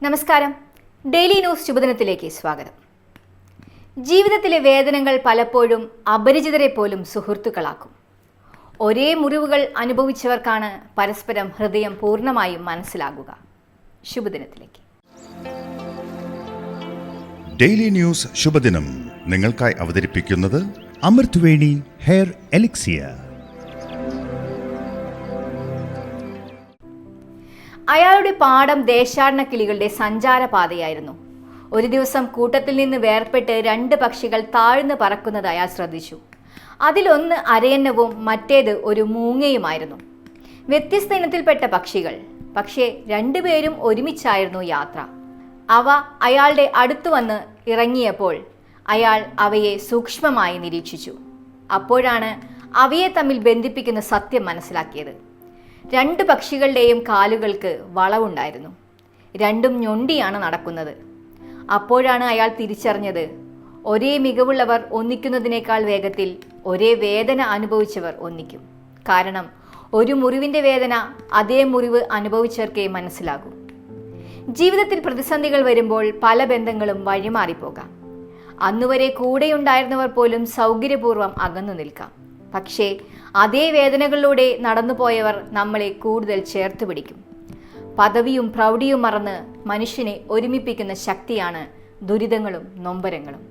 നമസ്കാരം. Daily news ശുഭദിനത്തിലേക്ക് സ്വാഗതം. ജീവിതത്തിലെ വേദനകൾ പലപ്പോഴും അപരിചിതരെ പോലും സുഹൃത്തുക്കളാക്കും. ഒരേ മുറിവുകൾ അനുഭവിച്ചവർക്കാണ് പരസ്പരം ഹൃദയം പൂർണ്ണമായും മനസ്സിലാകുക. ശുഭദിനത്തിലേക്ക്. ഡെയിലി ന്യൂസ് ശുഭദിനം നിങ്ങൾക്കായി അവതരിപ്പിക്കുന്നത് അമൃത് വേണി ഹെയർ എലിക്സിയർ. അയാളുടെ പാഠം ദേശാടന കിളികളുടെ സഞ്ചാരപാതയായിരുന്നു. ഒരു ദിവസം കൂട്ടത്തിൽ നിന്ന് വേർപെട്ട് 2 പക്ഷികൾ താഴ്ന്നു പറക്കുന്നത് അയാൾ ശ്രദ്ധിച്ചു. അതിലൊന്ന് അരയന്നവും മറ്റേത് ഒരു മൂങ്ങയുമായിരുന്നു. വ്യത്യസ്ത ഇനത്തിൽപ്പെട്ട പക്ഷികൾ, പക്ഷേ 2 പേരും ഒരുമിച്ചായിരുന്നു യാത്ര. അവ അയാളുടെ അടുത്തു വന്ന് ഇറങ്ങിയപ്പോൾ അയാൾ അവയെ സൂക്ഷ്മമായി നിരീക്ഷിച്ചു. അപ്പോഴാണ് അവയെ തമ്മിൽ ബന്ധിപ്പിക്കുന്ന സത്യം മനസ്സിലാക്കിയത്. 2 പക്ഷികളുടെയും കാലുകൾക്ക് വളവുണ്ടായിരുന്നു. രണ്ടും ഞൊണ്ടിയാണ് നടക്കുന്നത്. അപ്പോഴാണ് അയാൾ തിരിച്ചറിഞ്ഞത്, ഒരേ മികവുള്ളവർ ഒന്നിക്കുന്നതിനേക്കാൾ വേഗത്തിൽ ഒരേ വേദന അനുഭവിച്ചവർ ഒന്നിക്കും. കാരണം ഒരു മുറിവിൻ്റെ വേദന അതേ മുറിവ് അനുഭവിച്ചവർക്കേ മനസ്സിലാകൂ. ജീവിതത്തിൽ പ്രതിസന്ധികൾ വരുമ്പോൾ പല ബന്ധങ്ങളും വഴിമാറിപ്പോകാം. അന്നുവരെ കൂടെയുണ്ടായിരുന്നവർ പോലും സൗകര്യപൂർവ്വം അകന്നു നിൽക്കാം. പക്ഷേ അതേ വേദനകളിലൂടെ നടന്നുപോയവർ നമ്മളെ കൂടുതൽ ചേർത്ത് പിടിക്കും. പദവിയും പ്രൗഢിയും മറന്ന് മനുഷ്യനെ ഒരുമിപ്പിക്കുന്ന ശക്തിയാണ് ദുരിതങ്ങളും നൊമ്പരങ്ങളും.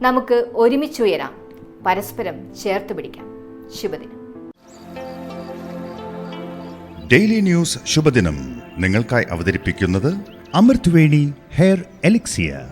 നമുക്ക് ഒരുമിച്ചുയരാം, പരസ്പരം ചേർത്ത് പിടിക്കാം. ശുഭദിനം. ഡെയിലി ന്യൂസ് ശുഭദിനം നിങ്ങൾക്കായി അവതരിപ്പിക്കുന്നത് അമൃത് വേണി ഹെയർ എലിക്സിയർ.